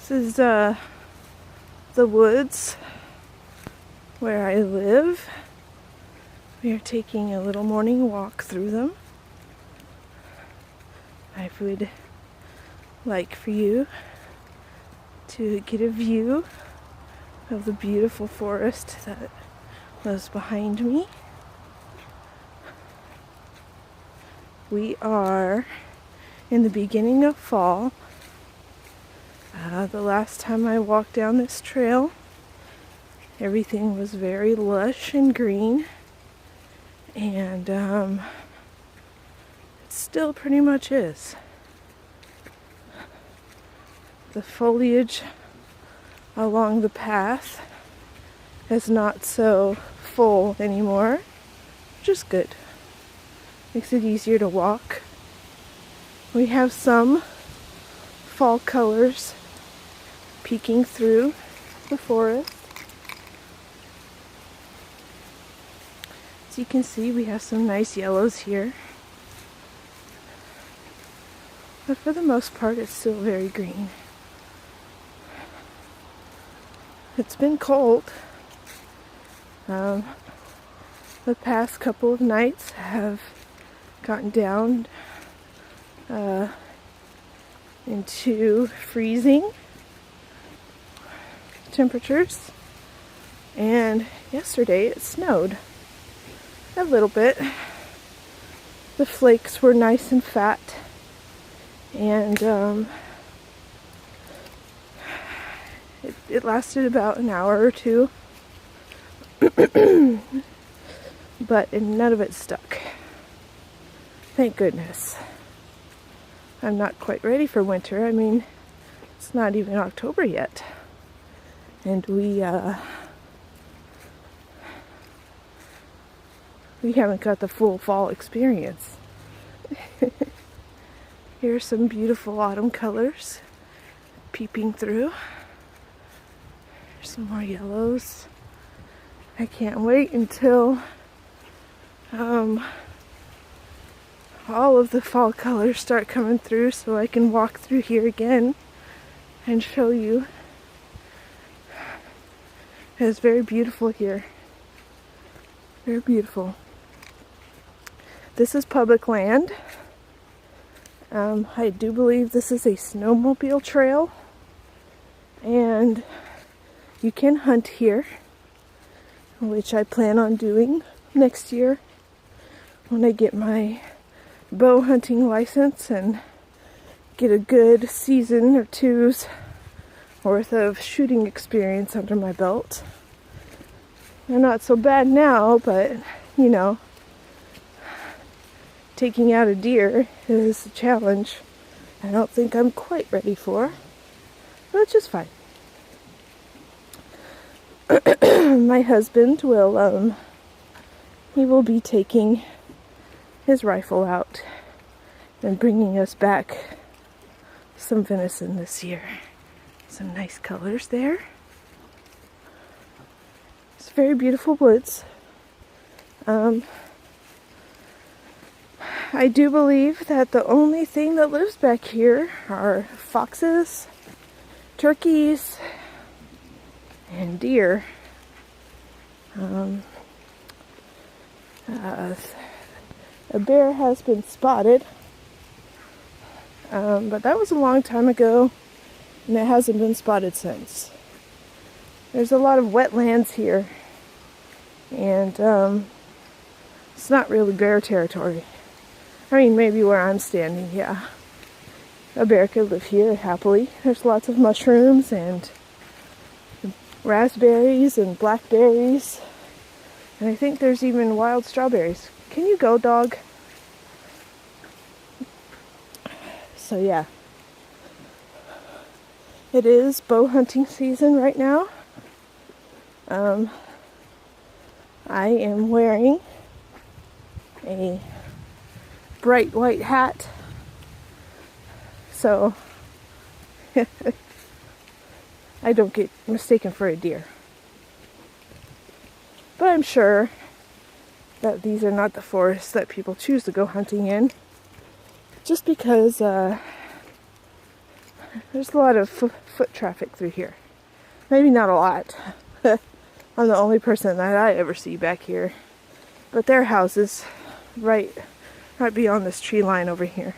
This is the woods where I live. We are taking a little morning walk through them. I would like for you to get a view of the beautiful forest that was behind me. We are in the beginning of fall. The last time I walked down this trail, everything was very lush and green, and it still pretty much is. The foliage along the path is not so full anymore, which is good. Makes it easier to walk. We have some fall colors peeking through the forest. As you can see, we have some nice yellows here. But for the most part, it's still very green. It's been cold. The past couple of nights have gotten down into freezing temperatures, and yesterday it snowed a little bit. The flakes were nice and fat, and it lasted about an hour or two, but none of it stuck. Thank goodness. I'm not quite ready for winter. I mean, it's not even October yet. And we haven't got the full fall experience. Here are some beautiful autumn colors peeping through. There's some more yellows. I can't wait until all of the fall colors start coming through so I can walk through here again and show you. It's very beautiful here. Very beautiful. This is public land. I do believe this is a snowmobile trail, and you can hunt here, which I plan on doing next year when I get my bow hunting license and get a good season or two's worth of shooting experience under my belt. They're not so bad now, but you know, taking out a deer is a challenge I don't think I'm quite ready for, but it's just fine. My husband will he will be taking his rifle out and bringing us back some venison this year. Some nice colors there. It's very beautiful woods. I do believe that the only thing that lives back here are foxes, turkeys, and deer. A bear has been spotted, but that was a long time ago, and it hasn't been spotted since. There's a lot of wetlands here, and it's not really bear territory. I mean, maybe where I'm standing, yeah. A bear could live here happily. There's lots of mushrooms and raspberries and blackberries, and I think there's even wild strawberries. Can you go, dog? So yeah, it is bow hunting season right now. I am wearing a bright white hat, so I don't get mistaken for a deer. But I'm sure that these are not the forests that people choose to go hunting in, just because There's a lot of foot traffic through here. Maybe not a lot. I'm the only person that I ever see back here. But their house is right beyond this tree line over here.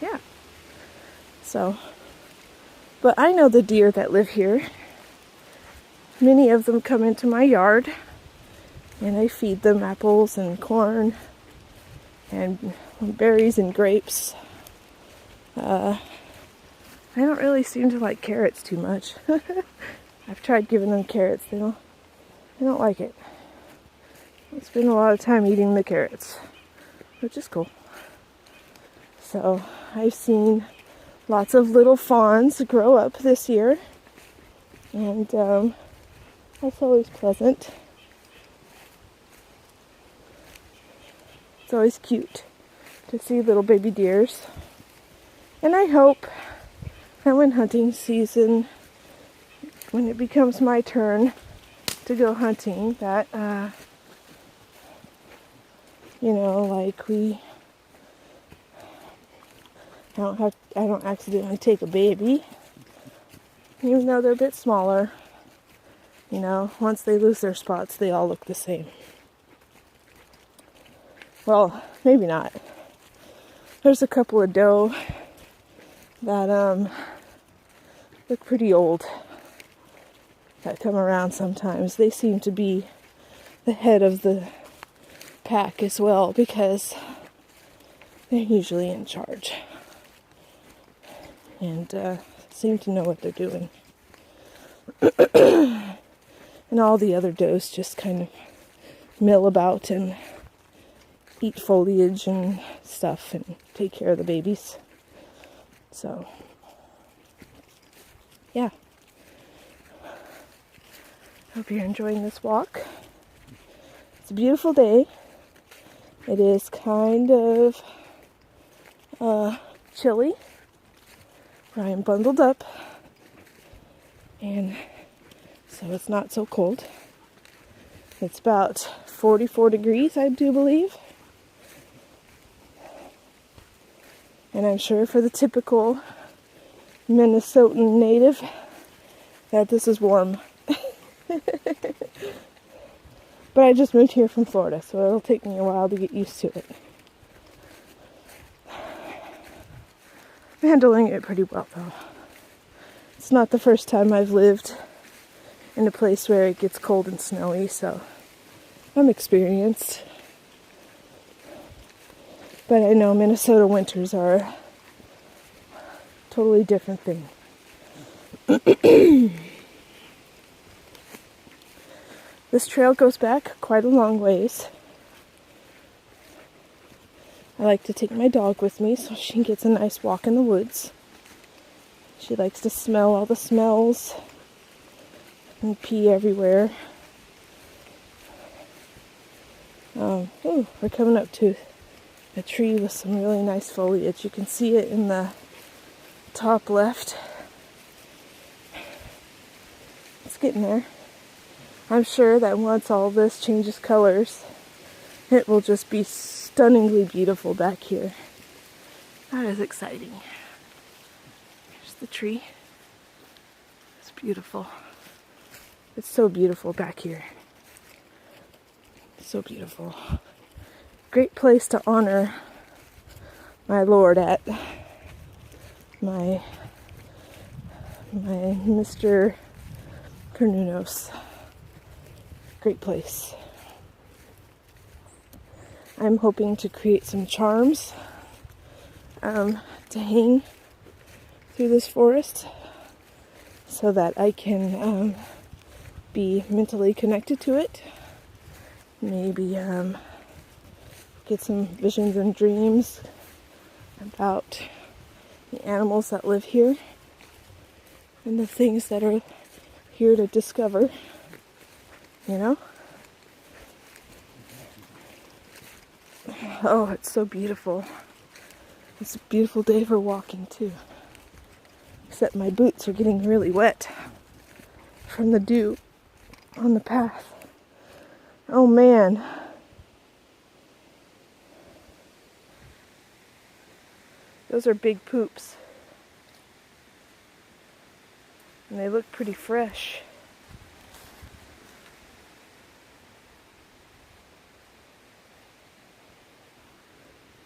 Yeah. So, but I know the deer that live here. Many of them come into my yard, and I feed them apples and corn and berries and grapes. I don't really seem to like carrots too much. I've tried giving them carrots. They don't like it. I spend a lot of time eating the carrots, which is cool. So I've seen lots of little fawns grow up this year, and that's always pleasant. It's always cute to see little baby deers. And I hope that when hunting season, when it becomes my turn to go hunting, that, like I don't accidentally take a baby, even though they're a bit smaller. Once they lose their spots, they all look the same. Well, maybe not. There's a couple of doe that look pretty old that come around sometimes. They seem to be the head of the pack as well, because they're usually in charge and seem to know what they're doing. And all the other does just kind of mill about and eat foliage and stuff and take care of the babies. So, yeah. Hope you're enjoying this walk. It's a beautiful day. It is kind of chilly. I am bundled up, and so it's not so cold. It's about 44 degrees, I do believe. And I'm sure for the typical Minnesotan native that this is warm. But I just moved here from Florida, so it'll take me a while to get used to it. I'm handling it pretty well, though. It's not the first time I've lived in a place where it gets cold and snowy, so I'm experienced. But I know Minnesota winters are a totally different thing. This trail goes back quite a long ways. I like to take my dog with me so she gets a nice walk in the woods. She likes to smell all the smells and pee everywhere. We're coming up to a tree with some really nice foliage. You can see it in the top left. It's getting there. I'm sure that once all this changes colors, it will just be stunningly beautiful back here. That is exciting. Here's the tree. It's beautiful. It's so beautiful back here. So beautiful. Great place to honor my Lord at. My Mr. Cernunnos. Great place. I'm hoping to create some charms to hang through this forest so that I can be mentally connected to it. Maybe get some visions and dreams about the animals that live here and the things that are here to discover, Oh, it's so beautiful. It's a beautiful day for walking too. Except my boots are getting really wet from the dew on the path. Oh man. Those are big poops. And they look pretty fresh.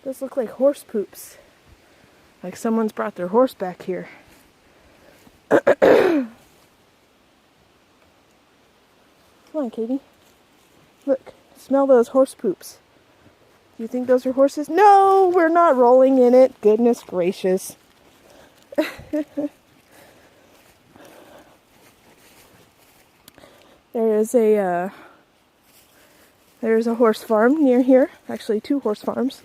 Those look like horse poops. Like someone's brought their horse back here. Come on, Katie. Look, smell those horse poops. Do you think those are horses? No, we're not rolling in it. Goodness gracious. There's a horse farm near here. Actually, 2 horse farms.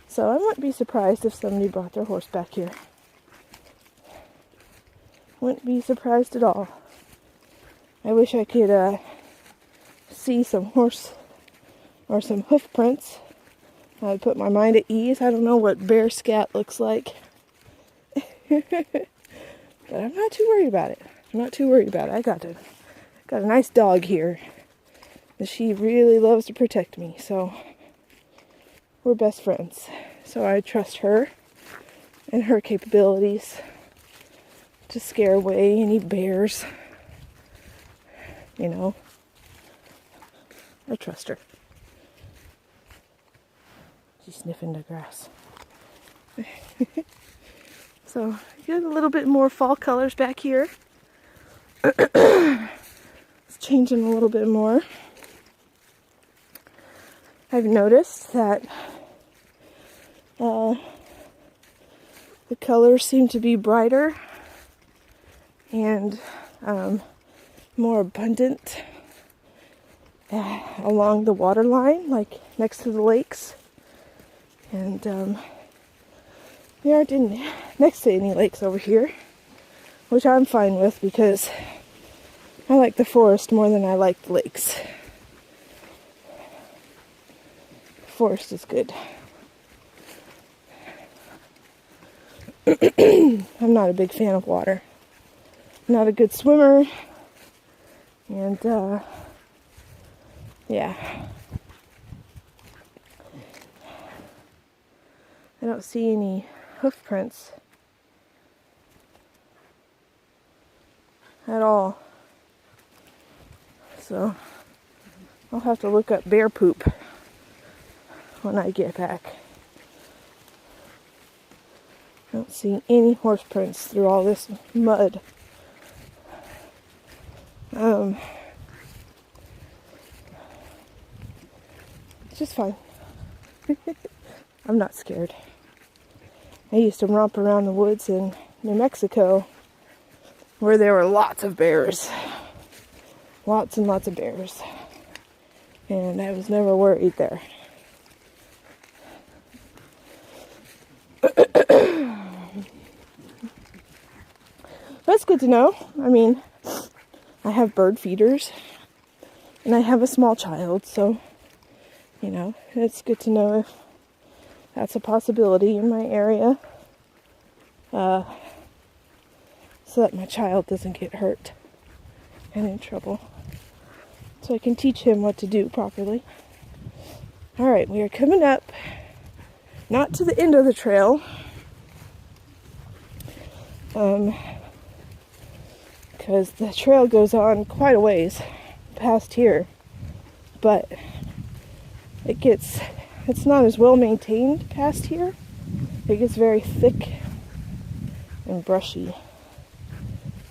So I wouldn't be surprised if somebody brought their horse back here. Wouldn't be surprised at all. I wish I could see some horse or some hoof prints. I'd put my mind at ease. I don't know what bear scat looks like. But I'm not too worried about it. I got a nice dog here. And she really loves to protect me, so we're best friends. So I trust her and her capabilities to scare away any bears. You know, I trust her. She's sniffing the grass. So, get a little bit more fall colors back here. It's changing a little bit more. I've noticed that the colors seem to be brighter and more abundant along the water line, like next to the lakes. And they aren't next to any lakes over here, which I'm fine with because I like the forest more than I like the lakes. The forest is good. I'm not a big fan of water. I'm not a good swimmer. And, yeah. I don't see any hoof prints at all. So, I'll have to look up bear poop when I get back. I don't see any horse prints through all this mud. It's just fine. I'm not scared. I used to romp around the woods in New Mexico where there were lots of bears. Lots and lots of bears. And I was never worried there. That's good to know. I mean, I have bird feeders and I have a small child, so, you know, it's good to know if that's a possibility in my area, so that my child doesn't get hurt and in trouble, so I can teach him what to do properly. Alright, we are coming up, not to the end of the trail, because the trail goes on quite a ways past here, but it's not as well maintained past here. It gets very thick and brushy.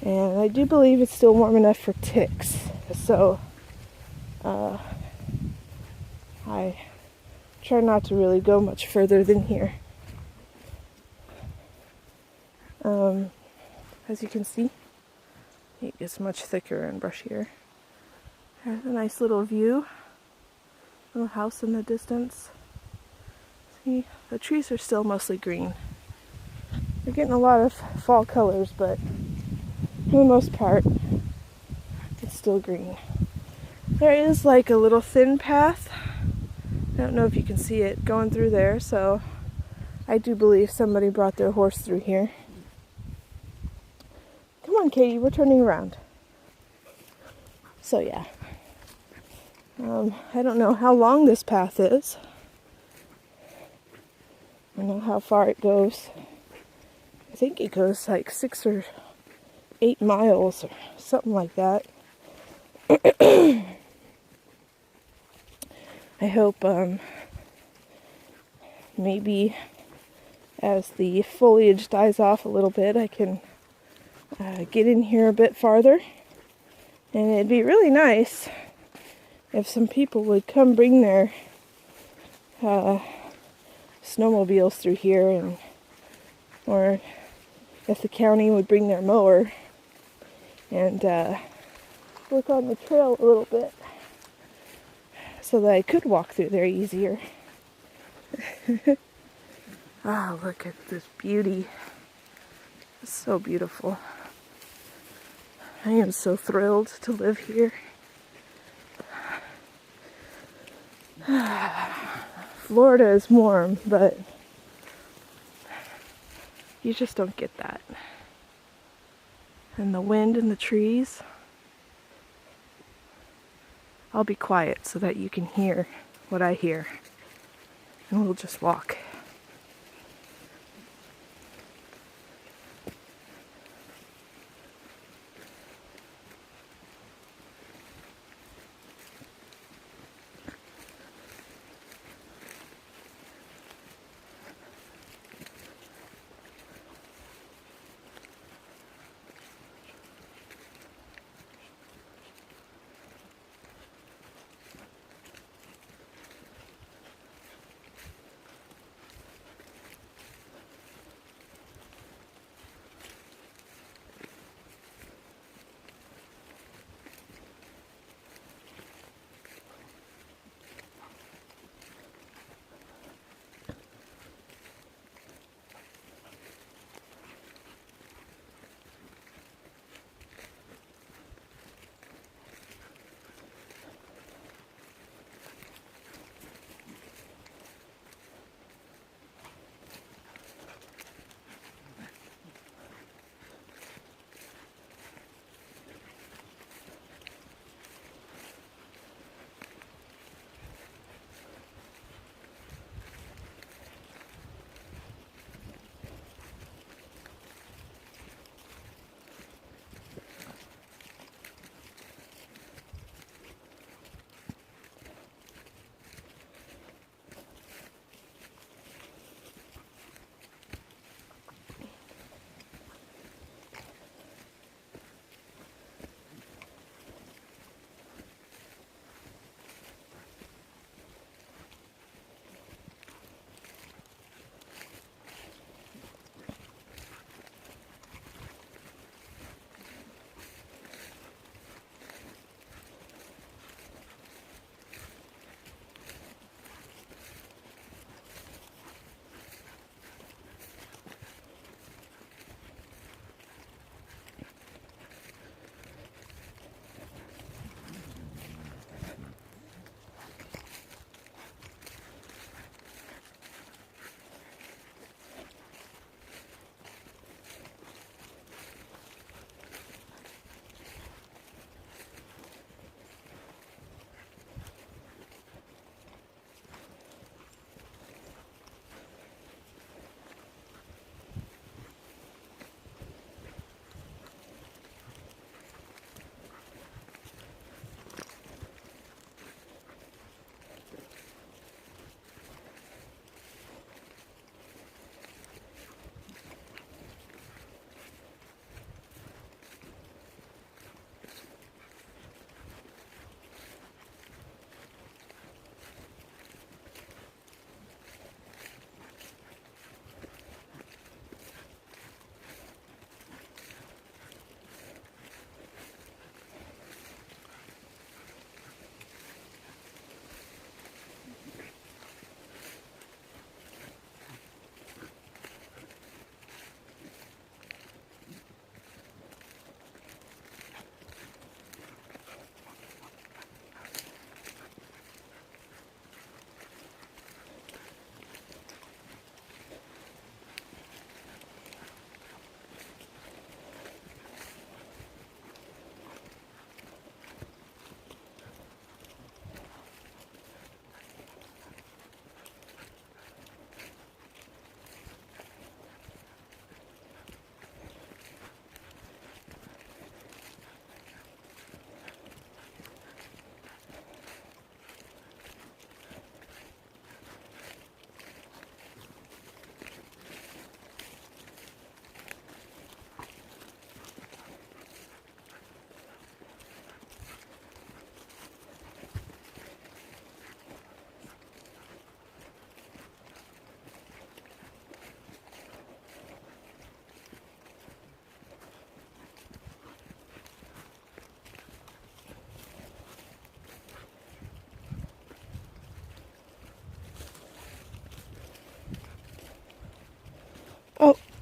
And I do believe it's still warm enough for ticks. So I try not to really go much further than here. As you can see, it gets much thicker and brushier. There's a nice little view. Little house in the distance. See, the trees are still mostly green. They're getting a lot of fall colors, but for the most part, it's still green. There is like a little thin path. I don't know if you can see it going through there, so I do believe somebody brought their horse through here. Come on, Katie, we're turning around. So yeah. I don't know how long this path is. I don't know how far it goes. I think it goes like 6 or 8 miles or something like that. I hope maybe as the foliage dies off a little bit, I can get in here a bit farther. And it'd be really nice if some people would come bring their snowmobiles through here, or if the county would bring their mower and work on the trail a little bit so that I could walk through there easier. Ah, look at this beauty. It's so beautiful. I am so thrilled to live here. Florida is warm, but you just don't get that. And the wind and the trees. I'll be quiet so that you can hear what I hear. And we'll just walk.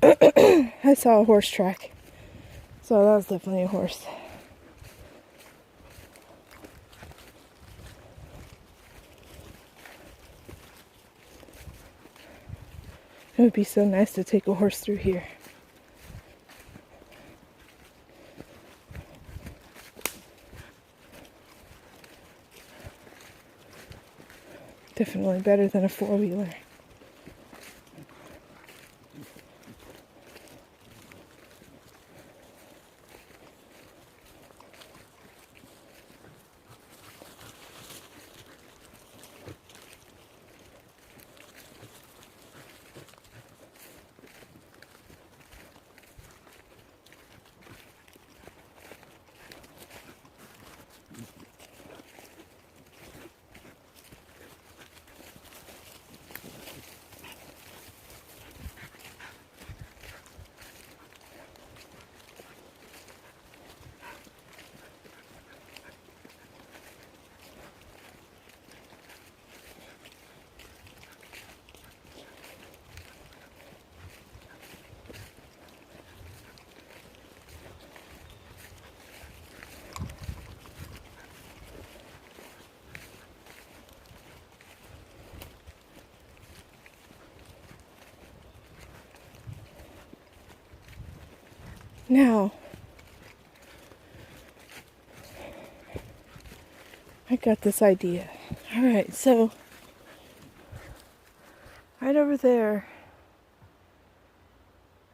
I saw a horse track. So that was definitely a horse. It would be so nice to take a horse through here. Definitely better than a four-wheeler. Now, I got this idea. Alright, so right over there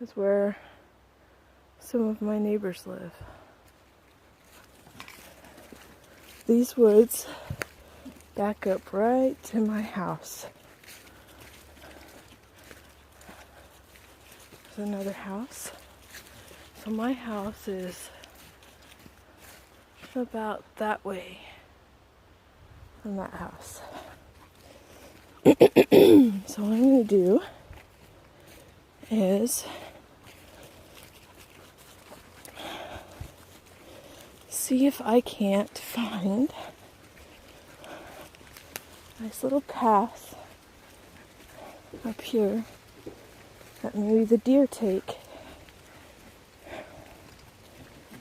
is where some of my neighbors live. These woods back up right to my house. There's another house. So my house is about that way from that house. So what I'm going to do is see if I can't find a nice little path up here that maybe the deer take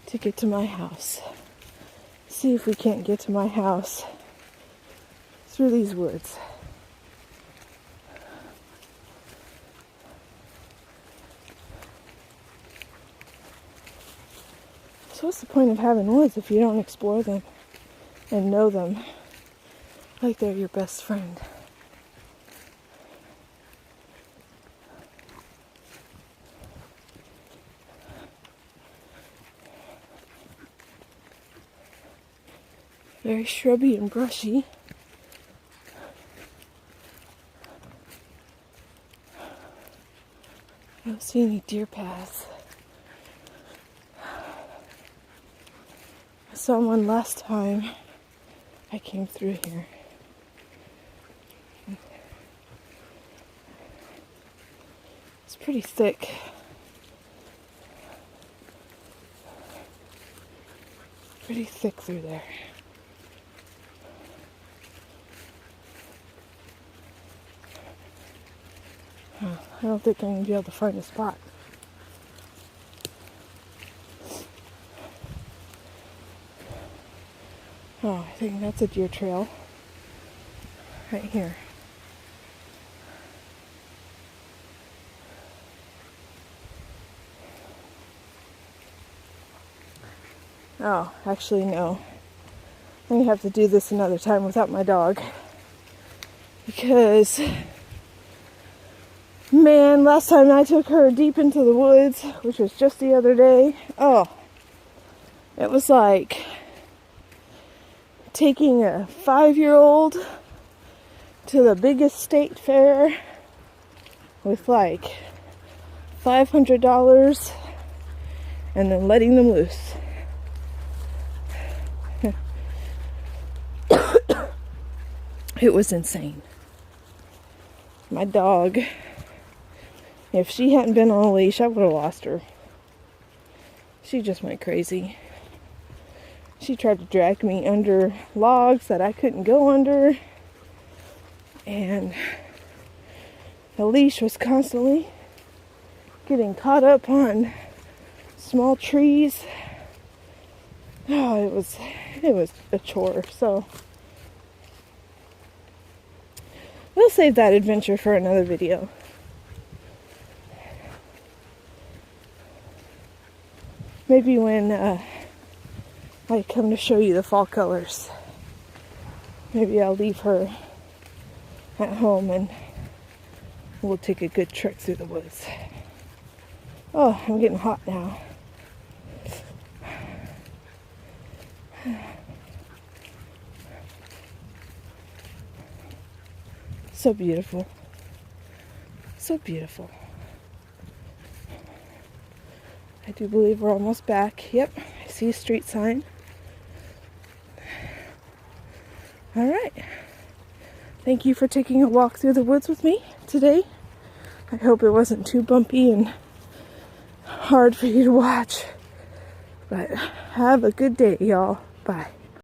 to get to my house. See if we can't get to my house through these woods. So what's the point of having woods if you don't explore them and know them like they're your best friend? Very shrubby and brushy. I don't see any deer paths. I saw one last time I came through here. It's pretty thick. Pretty thick through there. I don't think I'm going to be able to find a spot. Oh, I think that's a deer trail. Right here. Oh, actually no. I'm going to have to do this another time without my dog. Because, man, last time I took her deep into the woods, which was just the other day, oh, it was like taking a 5-year-old to the biggest state fair with like $500 and then letting them loose. It was insane. My dog, if she hadn't been on a leash, I would have lost her. She just went crazy. She tried to drag me under logs that I couldn't go under. And the leash was constantly getting caught up on small trees. Oh, it was a chore. So we'll save that adventure for another video. Maybe when I come to show you the fall colors. Maybe I'll leave her at home and we'll take a good trek through the woods. Oh, I'm getting hot now. So beautiful. So beautiful. I do believe we're almost back. Yep, I see a street sign. All right. Thank you for taking a walk through the woods with me today. I hope it wasn't too bumpy and hard for you to watch. But have a good day, y'all. Bye.